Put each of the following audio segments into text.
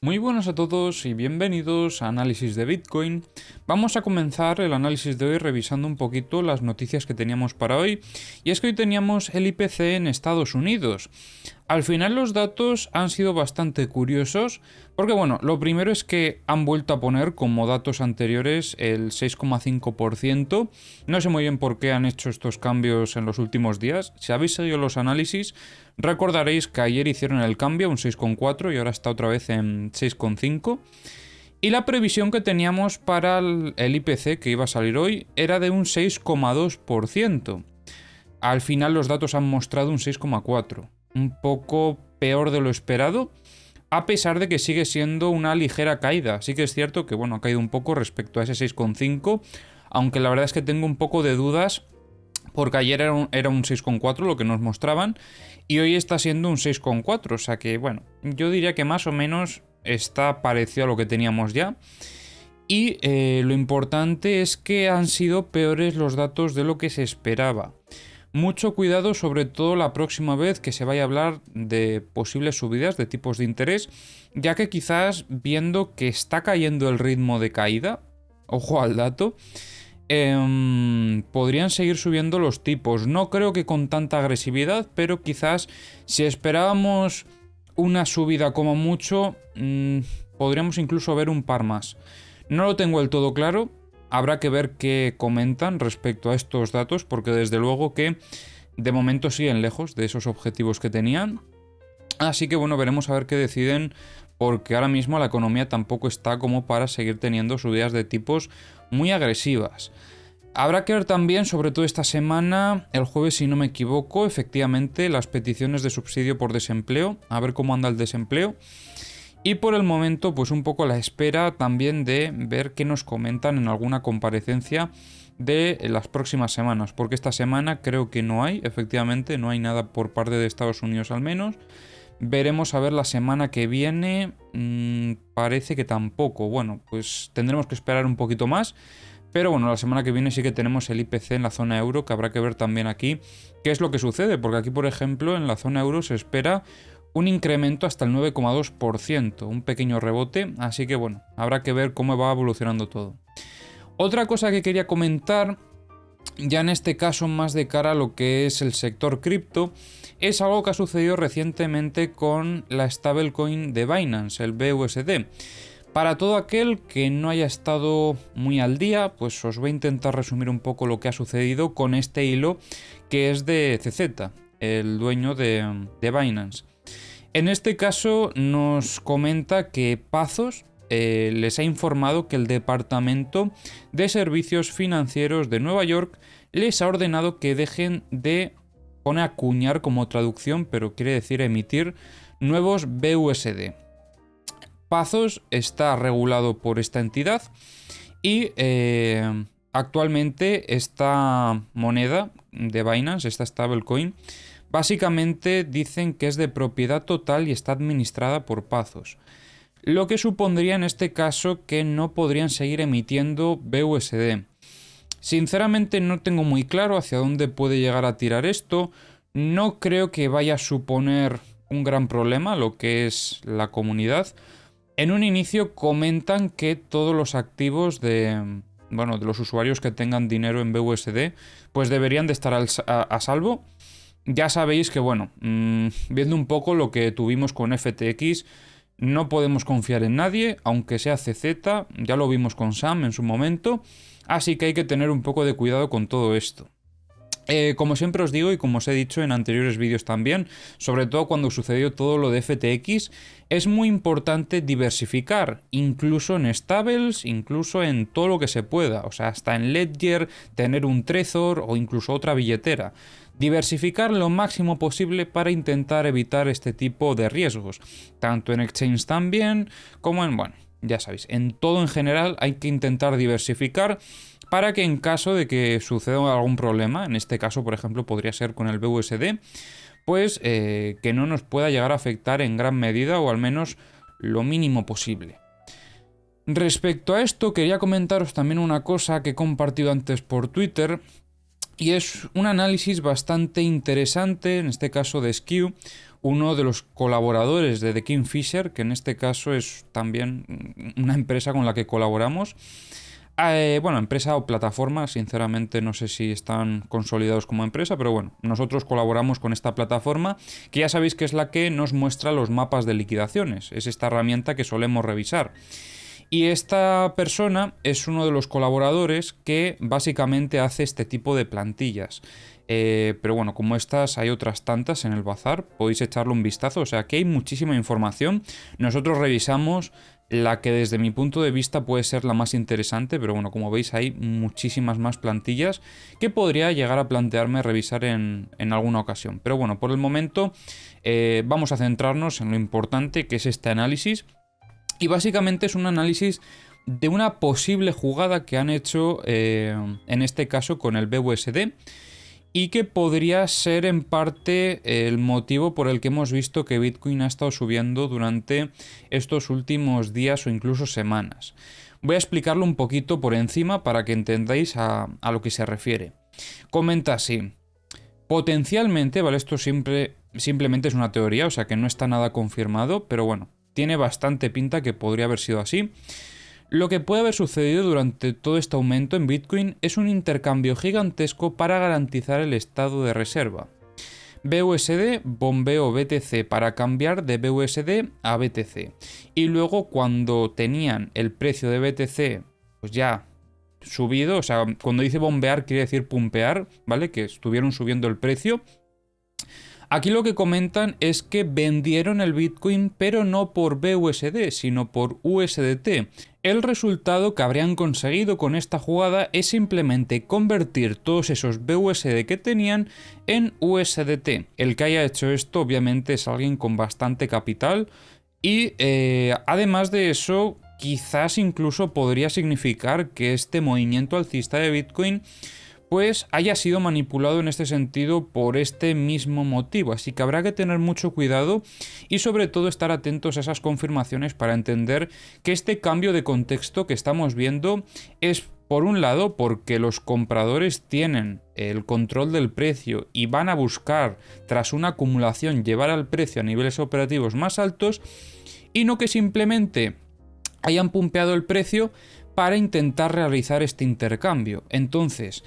Muy buenas a todos y bienvenidos a Análisis de Bitcoin. Vamos a comenzar el análisis de hoy revisando un poquito las noticias que teníamos para hoy. Y es que hoy teníamos el IPC en Estados Unidos. Al final los datos han sido bastante curiosos porque bueno, lo primero es que han vuelto a poner como datos anteriores el 6,5%. No sé muy bien por qué han hecho estos cambios en los últimos días. Si habéis seguido los análisis, recordaréis que ayer hicieron el cambio a un 6,4 y ahora está otra vez en 6,5. Y la previsión que teníamos para el IPC que iba a salir hoy era de un 6,2%. Al final los datos han mostrado un 6,4%. Un poco peor de lo esperado, a pesar de que sigue siendo una ligera caída. Sí que es cierto que bueno, ha caído un poco respecto a ese 6,5, aunque la verdad es que tengo un poco de dudas porque ayer era un 6,4 lo que nos mostraban y hoy está siendo un 6,4, o sea que bueno, yo diría que más o menos está parecido a lo que teníamos ya. Y lo importante es que han sido peores los datos de lo que se esperaba. Mucho cuidado, sobre todo la próxima vez que se vaya a hablar de posibles subidas de tipos de interés, ya que quizás viendo que está cayendo el ritmo de caída, ojo al dato, podrían seguir subiendo los tipos. No creo que con tanta agresividad, pero quizás si esperábamos una subida como mucho, podríamos incluso ver un par más. No lo tengo del todo claro. Habrá que ver qué comentan respecto a estos datos, porque desde luego que de momento siguen lejos de esos objetivos que tenían. Así que bueno, veremos a ver qué deciden, porque ahora mismo la economía tampoco está como para seguir teniendo subidas de tipos muy agresivas. Habrá que ver también, sobre todo esta semana, el jueves si no me equivoco, efectivamente las peticiones de subsidio por desempleo, a ver cómo anda el desempleo. Y por el momento, pues un poco a la espera también de ver qué nos comentan en alguna comparecencia de las próximas semanas, porque esta semana creo que no hay, efectivamente, no hay nada por parte de Estados Unidos al menos. Veremos a ver la semana que viene, parece que tampoco, bueno, pues tendremos que esperar un poquito más. Pero bueno, la semana que viene sí que tenemos el IPC en la zona euro, que habrá que ver también aquí qué es lo que sucede, porque aquí, por ejemplo, en la zona euro se espera un incremento hasta el 9,2%, un pequeño rebote, así que bueno, habrá que ver cómo va evolucionando todo. Otra cosa que quería comentar, ya en este caso más de cara a lo que es el sector cripto, es algo que ha sucedido recientemente con la stablecoin de Binance, el BUSD. Para todo aquel que no haya estado muy al día, pues os voy a intentar resumir un poco lo que ha sucedido con este hilo que es de CZ, el dueño de Binance. En este caso nos comenta que Paxos les ha informado que el Departamento de Servicios Financieros de Nueva York les ha ordenado que dejen de, pone acuñar como traducción, pero quiere decir emitir, nuevos BUSD. Paxos está regulado por esta entidad y actualmente esta moneda de Binance, esta stablecoin, básicamente dicen que es de propiedad total y está administrada por Paxos. Lo que supondría en este caso que no podrían seguir emitiendo BUSD. Sinceramente no tengo muy claro hacia dónde puede llegar a tirar esto. No creo que vaya a suponer un gran problema lo que es la comunidad. En un inicio comentan que todos los activos de los usuarios que tengan dinero en BUSD pues deberían de estar a salvo. Ya sabéis que viendo un poco lo que tuvimos con FTX, no podemos confiar en nadie, aunque sea CZ, ya lo vimos con Sam en su momento, así que hay que tener un poco de cuidado con todo esto. Como siempre os digo y como os he dicho en anteriores vídeos también, sobre todo cuando sucedió todo lo de FTX, es muy importante diversificar, incluso en stables, incluso en todo lo que se pueda, o sea, hasta en Ledger, tener un Trezor o incluso otra billetera. Diversificar lo máximo posible para intentar evitar este tipo de riesgos, tanto en exchange también como en, ya sabéis, en todo en general hay que intentar diversificar para que en caso de que suceda algún problema, en este caso por ejemplo podría ser con el BUSD, pues que no nos pueda llegar a afectar en gran medida o al menos lo mínimo posible. Respecto a esto quería comentaros también una cosa que he compartido antes por Twitter y es un análisis bastante interesante, en este caso de Skew, uno de los colaboradores de The Kingfisher, que en este caso es también una empresa con la que colaboramos. Bueno, empresa o plataforma, sinceramente no sé si están consolidados como empresa, pero bueno, nosotros colaboramos con esta plataforma, que ya sabéis que es la que nos muestra los mapas de liquidaciones, es esta herramienta que solemos revisar. Y esta persona es uno de los colaboradores que básicamente hace este tipo de plantillas. Pero bueno, como estas hay otras tantas en el bazar, podéis echarle un vistazo, o sea que hay muchísima información. Nosotros revisamos la que desde mi punto de vista puede ser la más interesante, pero bueno, como veis hay muchísimas más plantillas que podría llegar a plantearme revisar en alguna ocasión. Pero bueno, por el momento vamos a centrarnos en lo importante que es este análisis. Y básicamente es un análisis de una posible jugada que han hecho en este caso con el BUSD y que podría ser en parte el motivo por el que hemos visto que Bitcoin ha estado subiendo durante estos últimos días o incluso semanas. Voy a explicarlo un poquito por encima para que entendáis a lo que se refiere. Comenta así: potencialmente, ¿vale? Esto simplemente es una teoría, o sea que no está nada confirmado, pero bueno, tiene bastante pinta que podría haber sido así. Lo que puede haber sucedido durante todo este aumento en Bitcoin es un intercambio gigantesco para garantizar el estado de reserva. BUSD bombeó BTC para cambiar de BUSD a BTC. Y luego cuando tenían el precio de BTC pues ya subido, o sea, cuando dice bombear quiere decir pumpear, ¿vale? Que estuvieron subiendo el precio. Aquí lo que comentan es que vendieron el Bitcoin, pero no por BUSD, sino por USDT. El resultado que habrían conseguido con esta jugada es simplemente convertir todos esos BUSD que tenían en USDT. El que haya hecho esto obviamente es alguien con bastante capital y además de eso quizás incluso podría significar que este movimiento alcista de Bitcoin pues haya sido manipulado en este sentido por este mismo motivo. Así que habrá que tener mucho cuidado y sobre todo estar atentos a esas confirmaciones para entender que este cambio de contexto que estamos viendo es, por un lado, porque los compradores tienen el control del precio y van a buscar, tras una acumulación, llevar al precio a niveles operativos más altos, y no que simplemente hayan pumpeado el precio para intentar realizar este intercambio. Entonces,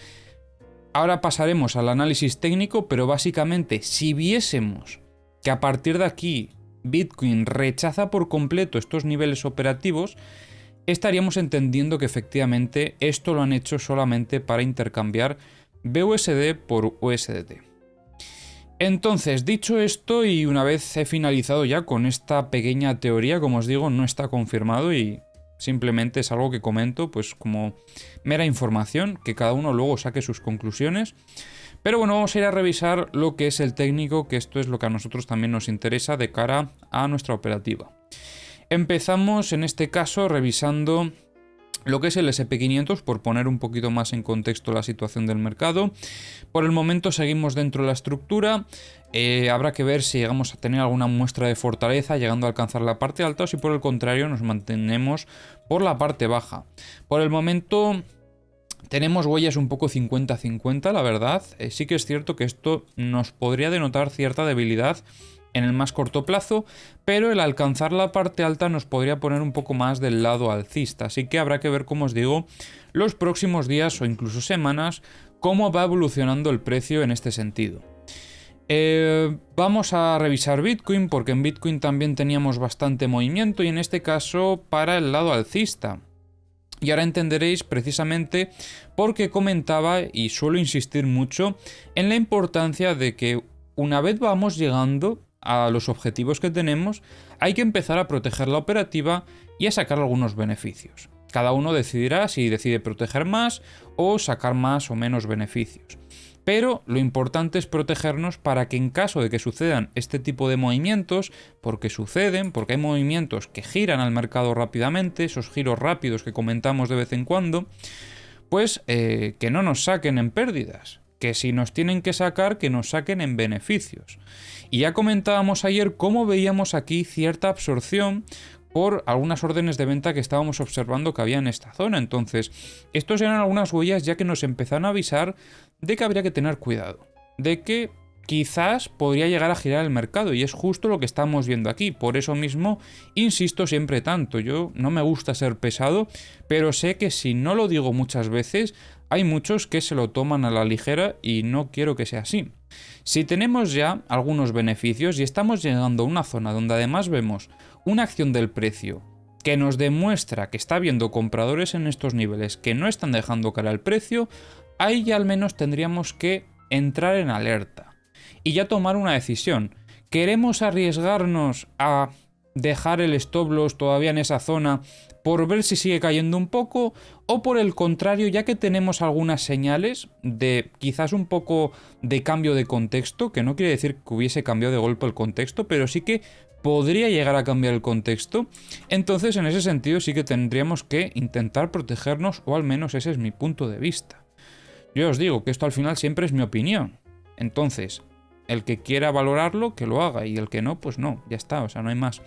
ahora pasaremos al análisis técnico, pero básicamente si viésemos que a partir de aquí Bitcoin rechaza por completo estos niveles operativos, estaríamos entendiendo que efectivamente esto lo han hecho solamente para intercambiar BUSD por USDT. Entonces, dicho esto, y una vez he finalizado ya con esta pequeña teoría, como os digo, no está confirmado y simplemente es algo que comento pues como mera información, que cada uno luego saque sus conclusiones. Pero bueno, vamos a ir a revisar lo que es el técnico, que esto es lo que a nosotros también nos interesa de cara a nuestra operativa. Empezamos en este caso revisando lo que es el SP500, por poner un poquito más en contexto la situación del mercado. Por el momento seguimos dentro de la estructura. Habrá que ver si llegamos a tener alguna muestra de fortaleza llegando a alcanzar la parte alta o si por el contrario nos mantenemos por la parte baja. Por el momento tenemos huellas un poco 50-50, la verdad. Sí que es cierto que esto nos podría denotar cierta debilidad en el más corto plazo, pero el alcanzar la parte alta nos podría poner un poco más del lado alcista, así que habrá que ver, como os digo, los próximos días o incluso semanas cómo va evolucionando el precio en este sentido. Vamos a revisar Bitcoin, porque en Bitcoin también teníamos bastante movimiento y en este caso para el lado alcista. Y ahora entenderéis precisamente por qué comentaba y suelo insistir mucho en la importancia de que una vez vamos llegando a los objetivos que tenemos, hay que empezar a proteger la operativa y a sacar algunos beneficios. Cada uno decidirá si decide proteger más o sacar más o menos beneficios. Pero lo importante es protegernos para que en caso de que sucedan este tipo de movimientos, porque suceden, porque hay movimientos que giran al mercado rápidamente, esos giros rápidos que comentamos de vez en cuando, pues que no nos saquen en pérdidas. Que si nos tienen que sacar, que nos saquen en beneficios. Y ya comentábamos ayer cómo veíamos aquí cierta absorción por algunas órdenes de venta que estábamos observando que había en esta zona. Entonces, estos eran algunas huellas ya que nos empezaron a avisar de que habría que tener cuidado, de que quizás podría llegar a girar el mercado y es justo lo que estamos viendo aquí. Por eso mismo insisto siempre tanto. Yo no me gusta ser pesado, pero sé que si no lo digo muchas veces, hay muchos que se lo toman a la ligera y no quiero que sea así. Si tenemos ya algunos beneficios y estamos llegando a una zona donde además vemos una acción del precio que nos demuestra que está habiendo compradores en estos niveles que no están dejando cara al precio, ahí ya al menos tendríamos que entrar en alerta y ya tomar una decisión. ¿Queremos arriesgarnos a dejar el stop loss todavía en esa zona por ver si sigue cayendo un poco? ¿O por el contrario, ya que tenemos algunas señales de quizás un poco de cambio de contexto, que no quiere decir que hubiese cambiado de golpe el contexto, pero sí que podría llegar a cambiar el contexto, entonces en ese sentido sí que tendríamos que intentar protegernos, o al menos ese es mi punto de vista. Yo os digo que esto al final siempre es mi opinión. Entonces, el que quiera valorarlo, que lo haga, y el que no, pues no, ya está, o sea, no hay más.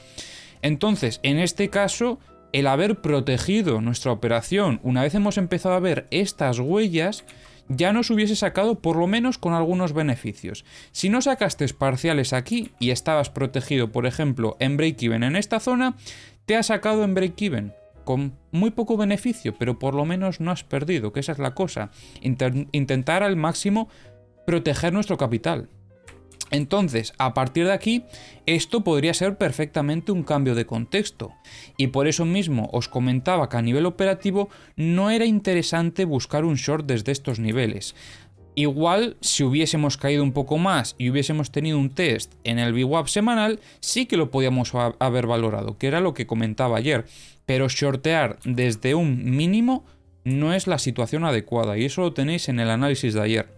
Entonces, en este caso, el haber protegido nuestra operación, una vez hemos empezado a ver estas huellas, ya nos hubiese sacado por lo menos con algunos beneficios. Si no sacaste parciales aquí y estabas protegido, por ejemplo, en break-even en esta zona, te ha sacado en break-even con muy poco beneficio, pero por lo menos no has perdido, que esa es la cosa. Intentar al máximo proteger nuestro capital. Entonces, a partir de aquí, esto podría ser perfectamente un cambio de contexto. Y por eso mismo os comentaba que a nivel operativo no era interesante buscar un short desde estos niveles. Igual, si hubiésemos caído un poco más y hubiésemos tenido un test en el VWAP semanal, sí que lo podíamos haber valorado, que era lo que comentaba ayer. Pero shortear desde un mínimo no es la situación adecuada, y eso lo tenéis en el análisis de ayer.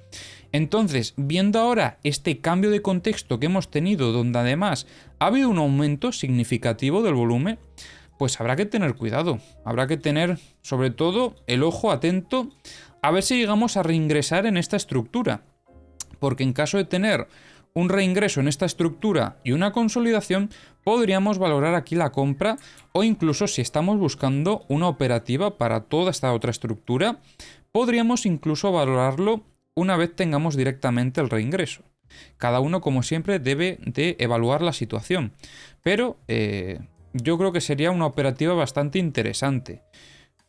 Entonces, viendo ahora este cambio de contexto que hemos tenido, donde además ha habido un aumento significativo del volumen, pues habrá que tener cuidado, habrá que tener sobre todo el ojo atento a ver si llegamos a reingresar en esta estructura, porque en caso de tener un reingreso en esta estructura y una consolidación, podríamos valorar aquí la compra, o incluso si estamos buscando una operativa para toda esta otra estructura, podríamos incluso valorarlo una vez tengamos directamente el reingreso. Cada uno, como siempre, debe de evaluar la situación, pero yo creo que sería una operativa bastante interesante.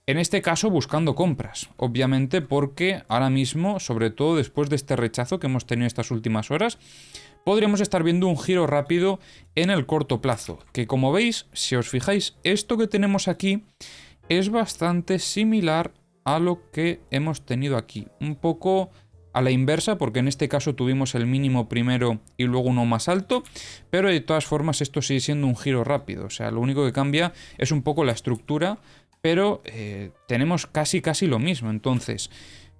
En este caso buscando compras, obviamente, porque ahora mismo, sobre todo después de este rechazo que hemos tenido estas últimas horas, podríamos estar viendo un giro rápido en el corto plazo, que como veis, si os fijáis, esto que tenemos aquí es bastante similar a lo que hemos tenido aquí, un poco a la inversa, porque en este caso tuvimos el mínimo primero y luego uno más alto, pero de todas formas esto sigue siendo un giro rápido, o sea, lo único que cambia es un poco la estructura, pero tenemos casi lo mismo. Entonces,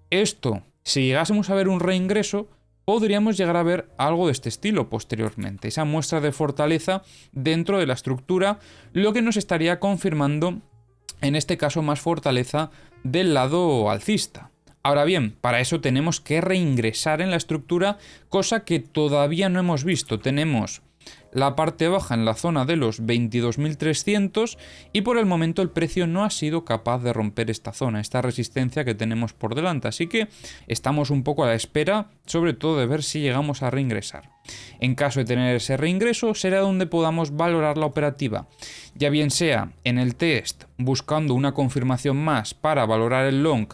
esto, si llegásemos a ver un reingreso, podríamos llegar a ver algo de este estilo posteriormente, esa muestra de fortaleza dentro de la estructura, lo que nos estaría confirmando, en este caso, más fortaleza del lado alcista. Ahora bien, para eso tenemos que reingresar en la estructura, cosa que todavía no hemos visto. Tenemos la parte baja en la zona de los 22.300 y por el momento el precio no ha sido capaz de romper esta zona, esta resistencia que tenemos por delante. Así que estamos un poco a la espera, sobre todo de ver si llegamos a reingresar. En caso de tener ese reingreso, será donde podamos valorar la operativa, ya bien sea en el test buscando una confirmación más para valorar el long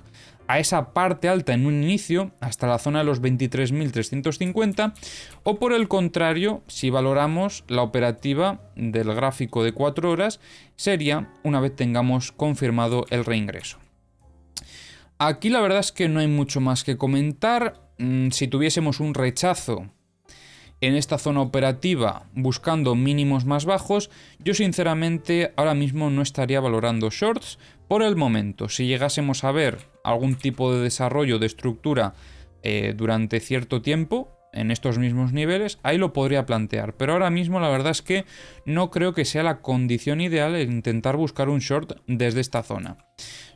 a esa parte alta en un inicio, hasta la zona de los 23.350, o por el contrario, si valoramos la operativa del gráfico de 4 horas, sería una vez tengamos confirmado el reingreso. Aquí la verdad es que no hay mucho más que comentar. Si tuviésemos un rechazo en esta zona operativa buscando mínimos más bajos, yo sinceramente ahora mismo no estaría valorando shorts por el momento. Si llegásemos a ver algún tipo de desarrollo de estructura durante cierto tiempo en estos mismos niveles, ahí lo podría plantear, pero ahora mismo la verdad es que no creo que sea la condición ideal el intentar buscar un short desde esta zona,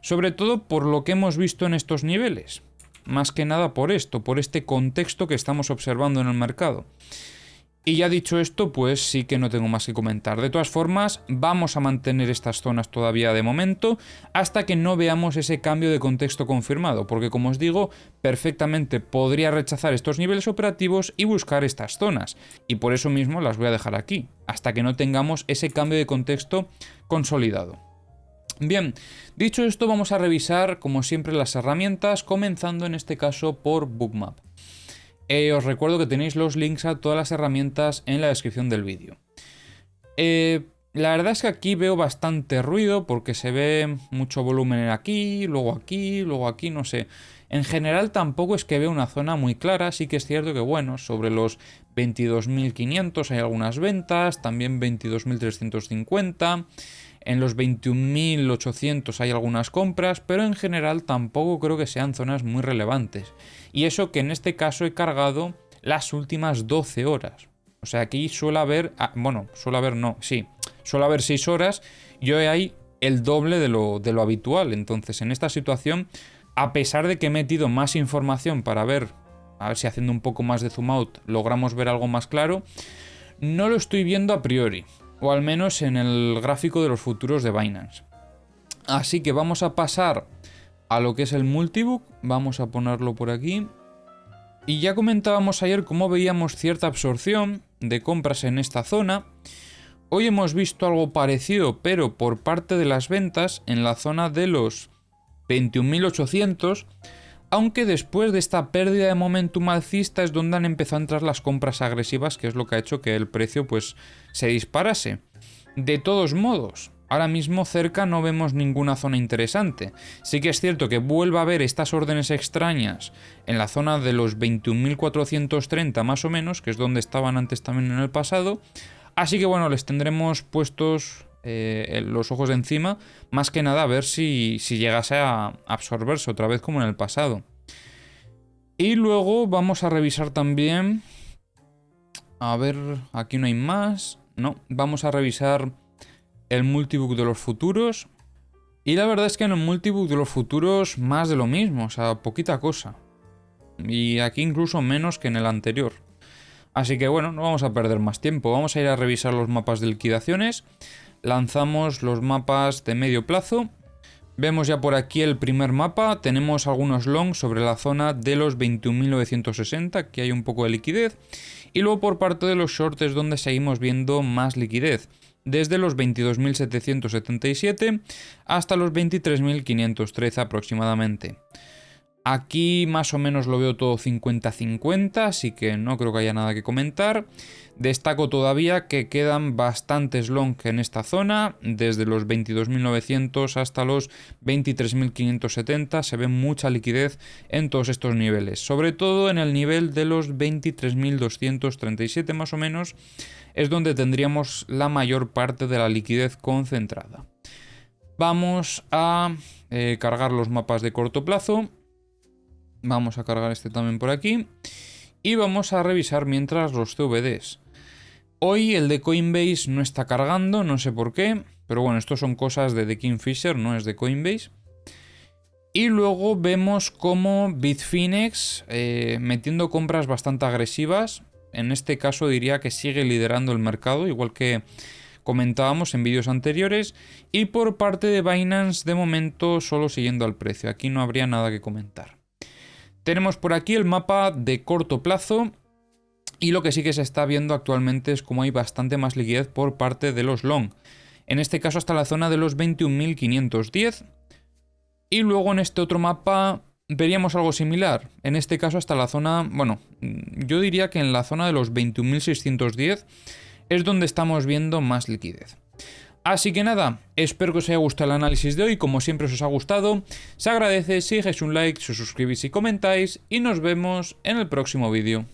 sobre todo por lo que hemos visto en estos niveles. Más que nada por esto, por este contexto que estamos observando en el mercado. Y ya dicho esto, pues sí que no tengo más que comentar. De todas formas, vamos a mantener estas zonas todavía de momento hasta que no veamos ese cambio de contexto confirmado, porque como os digo, perfectamente podría rechazar estos niveles operativos y buscar estas zonas. Y por eso mismo las voy a dejar aquí, hasta que no tengamos ese cambio de contexto consolidado. Bien, dicho esto, vamos a revisar como siempre las herramientas, comenzando en este caso por Bookmap. Os recuerdo que tenéis los links a todas las herramientas en la descripción del vídeo. La verdad es que aquí veo bastante ruido porque se ve mucho volumen aquí, luego aquí, no sé. En general tampoco es que veo una zona muy clara, sí que es cierto que bueno, sobre los 22.500 hay algunas ventas, también 22.350... En los 21.800 hay algunas compras, pero en general tampoco creo que sean zonas muy relevantes. Y eso que en este caso he cargado las últimas 12 horas. O sea, aquí suele haber... suele haber 6 horas y hoy hay el doble de lo habitual. Entonces, en esta situación, a pesar de que he metido más información para ver, a ver si haciendo un poco más de zoom out logramos ver algo más claro, no lo estoy viendo a priori. O al menos en el gráfico de los futuros de Binance. Así que vamos a pasar a lo que es el multibook. Vamos a ponerlo por aquí. Y ya comentábamos ayer cómo veíamos cierta absorción de compras en esta zona. Hoy hemos visto algo parecido, pero por parte de las ventas en la zona de los 21.800. Aunque después de esta pérdida de momentum alcista es donde han empezado a entrar las compras agresivas, que es lo que ha hecho que el precio pues se disparase. De todos modos, ahora mismo cerca no vemos ninguna zona interesante. Sí que es cierto que vuelve a haber estas órdenes extrañas en la zona de los 21.430 más o menos, que es donde estaban antes también en el pasado. Así que bueno, les tendremos puestos los ojos de encima, más que nada a ver si llegase a absorberse otra vez como en el pasado. Y luego vamos a revisar también, a ver, aquí no hay más, no, vamos a revisar el multibook de los futuros. Y la verdad es que en el multibook de los futuros más de lo mismo, o sea, poquita cosa. Y aquí incluso menos que en el anterior. Así que bueno, no vamos a perder más tiempo, vamos a ir a revisar los mapas de liquidaciones. Lanzamos los mapas de medio plazo. Vemos ya por aquí el primer mapa. Tenemos algunos longs sobre la zona de los 21.960. Aquí hay un poco de liquidez. Y luego por parte de los shorts es donde seguimos viendo más liquidez. Desde los 22.777 hasta los 23.513 aproximadamente. Aquí más o menos lo veo todo 50-50, así que no creo que haya nada que comentar. Destaco todavía que quedan bastantes long en esta zona, desde los 22.900 hasta los 23.570, se ve mucha liquidez en todos estos niveles. Sobre todo en el nivel de los 23.237 más o menos, es donde tendríamos la mayor parte de la liquidez concentrada. Vamos a cargar los mapas de corto plazo. Vamos a cargar este también por aquí. Y vamos a revisar mientras los CVDs. Hoy el de Coinbase no está cargando, no sé por qué. Pero bueno, esto son cosas de The Kingfisher, no es de Coinbase. Y luego vemos como Bitfinex metiendo compras bastante agresivas. En este caso diría que sigue liderando el mercado, igual que comentábamos en vídeos anteriores. Y por parte de Binance, de momento, solo siguiendo al precio. Aquí no habría nada que comentar. Tenemos por aquí el mapa de corto plazo y lo que sí que se está viendo actualmente es como hay bastante más liquidez por parte de los long. En este caso hasta la zona de los 21.510 y luego en este otro mapa veríamos algo similar. En este caso hasta la zona, bueno, yo diría que en la zona de los 21.610 es donde estamos viendo más liquidez. Así que nada, espero que os haya gustado el análisis de hoy, como siempre os ha gustado, se agradece si dejáis un like, si os suscribís y comentáis, y nos vemos en el próximo vídeo.